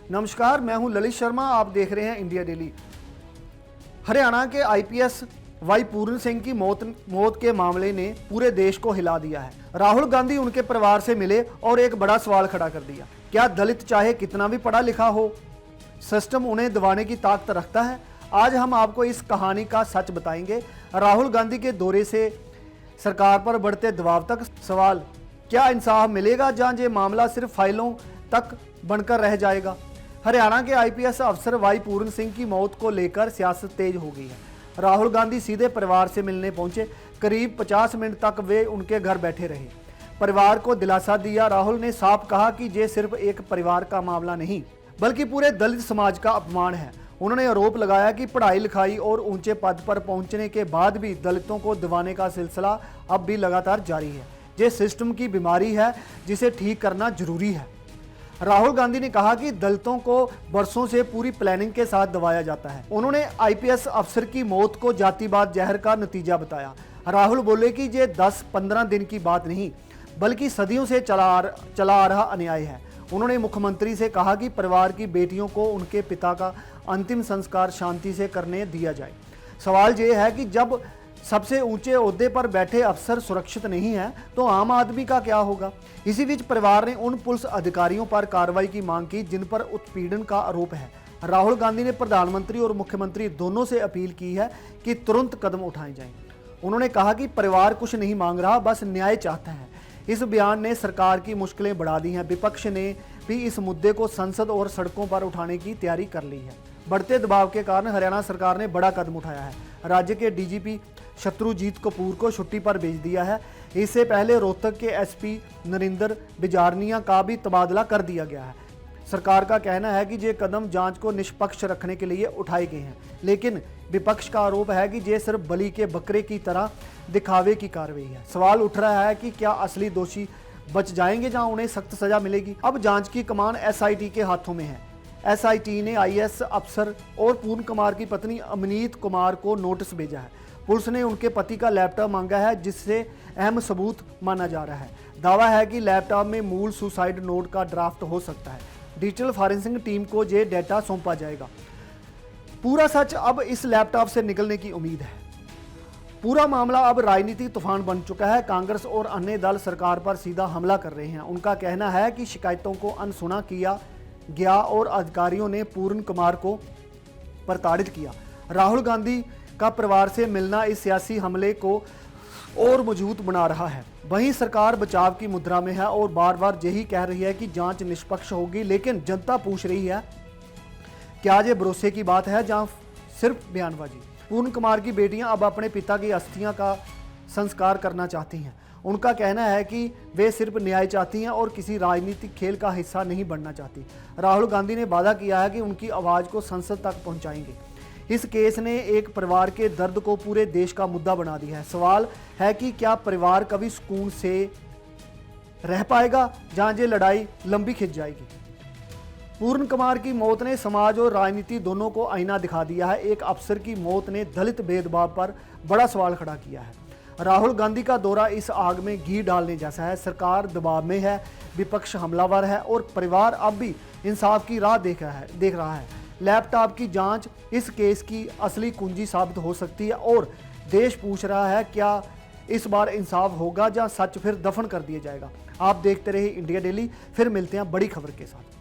नमस्कार, मैं हूं ललित शर्मा। आप देख रहे हैं इंडिया डेली। हरियाणा के आईपीएस वाई पूर्ण सिंह की मौत के मामले ने पूरे देश को हिला दिया है। राहुल गांधी उनके परिवार से मिले और एक बड़ा सवाल खड़ा कर दिया, क्या दलित चाहे कितना भी पढ़ा लिखा हो, सिस्टम उन्हें दबाने की ताकत रखता है? आज हम आपको इस कहानी का सच बताएंगे। राहुल गांधी के दौरे से सरकार पर बढ़ते दबाव तक सवाल, क्या इंसाफ मिलेगा जहां ये मामला सिर्फ फाइलों तक बनकर रह जाएगा? हरियाणा के आईपीएस अफसर वाई पूर्ण सिंह की मौत को लेकर सियासत तेज हो गई है। राहुल गांधी सीधे परिवार से मिलने पहुंचे। करीब 50 मिनट तक वे उनके घर बैठे रहे, परिवार को दिलासा दिया। राहुल ने साफ कहा कि ये सिर्फ एक परिवार का मामला नहीं बल्कि पूरे दलित समाज का अपमान है। उन्होंने आरोप लगाया कि पढ़ाई लिखाई और ऊंचे पद पर पहुंचने के बाद भी दलितों को दबाने का सिलसिला अब भी लगातार जारी है। ये सिस्टम की बीमारी है जिसे ठीक करना जरूरी है। राहुल गांधी ने कहा कि दलितों को बरसों से पूरी प्लानिंग के साथ दबाया जाता है। उन्होंने आईपीएस अफसर की मौत को जातिवाद जहर का नतीजा बताया। राहुल बोले कि ये 10-15 दिन की बात नहीं बल्कि सदियों से चला आ रहा अन्याय है। उन्होंने मुख्यमंत्री से कहा कि परिवार की बेटियों को उनके पिता का अंतिम संस्कार शांति से करने दिया जाए। सवाल ये है कि जब सबसे ऊंचे ओहदे पर बैठे अफसर सुरक्षित नहीं है तो आम आदमी का क्या होगा? इसी बीच परिवार ने उन पुलिस अधिकारियों पर कार्रवाई की मांग की जिन पर उत्पीड़न का आरोप है। राहुल गांधी ने प्रधानमंत्री और मुख्यमंत्री दोनों से अपील की है कि तुरंत कदम उठाए जाएं। उन्होंने कहा कि परिवार कुछ नहीं मांग रहा, बस न्याय चाहता है। इस बयान ने सरकार की मुश्किलें बढ़ा दी हैं। विपक्ष ने भी इस मुद्दे को संसद और सड़कों पर उठाने की तैयारी कर ली है। बढ़ते दबाव के कारण हरियाणा सरकार ने बड़ा कदम उठाया है। राज्य के डीजीपी शत्रुजीत कपूर को छुट्टी पर भेज दिया है। इससे पहले रोहतक के एसपी नरिंदर बिजारनिया का भी तबादला कर दिया गया है। सरकार का कहना है कि ये कदम जांच को निष्पक्ष रखने के लिए उठाए गए हैं, लेकिन विपक्ष का आरोप है कि ये सिर्फ बलि के बकरे की तरह दिखावे की कार्रवाई है। सवाल उठ रहा है कि क्या असली दोषी बच जाएंगे जहां उन्हें सख्त सजा मिलेगी? अब जांच की कमान एसआईटी के हाथों में है। एसआईटी ने आईएएस अफसर और पूर्ण कुमार की पत्नी अमनीत कुमार को नोटिस भेजा है। पुलिस ने उनके पति का लैपटॉप मांगा है जिससे अहम सबूत माना जा रहा है। दावा है कि लैपटॉप में मूल सुसाइड नोट का ड्राफ्ट हो सकता है। डिजिटल फॉरेंसिक टीम को ये डेटा सौंपा जाएगा। पूरा सच अब इस लैपटॉप से निकलने की उम्मीद है। पूरा मामला अब राजनीतिक तूफान बन चुका है। कांग्रेस और अन्य दल सरकार पर सीधा हमला कर रहे हैं। उनका कहना है कि शिकायतों को अनसुना किया गया और अधिकारियों ने पूर्ण कुमार को प्रताड़ित किया। राहुल गांधी का परिवार से मिलना इस सियासी हमले को और मजबूत बना रहा है। वहीं सरकार बचाव की मुद्रा में है और बार बार यही कह रही है कि जांच निष्पक्ष होगी, लेकिन जनता पूछ रही है क्या ये भरोसे की बात है जहां सिर्फ बयानबाजी? पूर्ण कुमार की बेटियां अब अपने पिता की अस्थियां का संस्कार करना चाहती हैं। उनका कहना है कि वे सिर्फ न्याय चाहती हैं और किसी राजनीतिक खेल का हिस्सा नहीं बनना चाहती। राहुल गांधी ने वादा किया है कि उनकी आवाज़ को संसद तक पहुंचाएंगे। इस केस ने एक परिवार के दर्द को पूरे देश का मुद्दा बना दिया है। सवाल है कि क्या परिवार कभी सुकून से रह पाएगा जहां ये लड़ाई लंबी खिंच जाएगी? पूर्ण कुमार की मौत ने समाज और राजनीति दोनों को आईना दिखा दिया है। एक अफसर की मौत ने दलित भेदभाव पर बड़ा सवाल खड़ा किया है। राहुल गांधी का दौरा इस आग में घी डालने जैसा है। सरकार दबाव में है, विपक्ष हमलावर है और परिवार अब भी इंसाफ की राह देख रहा है। लैपटॉप की जांच इस केस की असली कुंजी साबित हो सकती है और देश पूछ रहा है क्या इस बार इंसाफ होगा या सच फिर दफन कर दिया जाएगा? आप देखते रहिए इंडिया डेली। फिर मिलते हैं बड़ी खबर के साथ।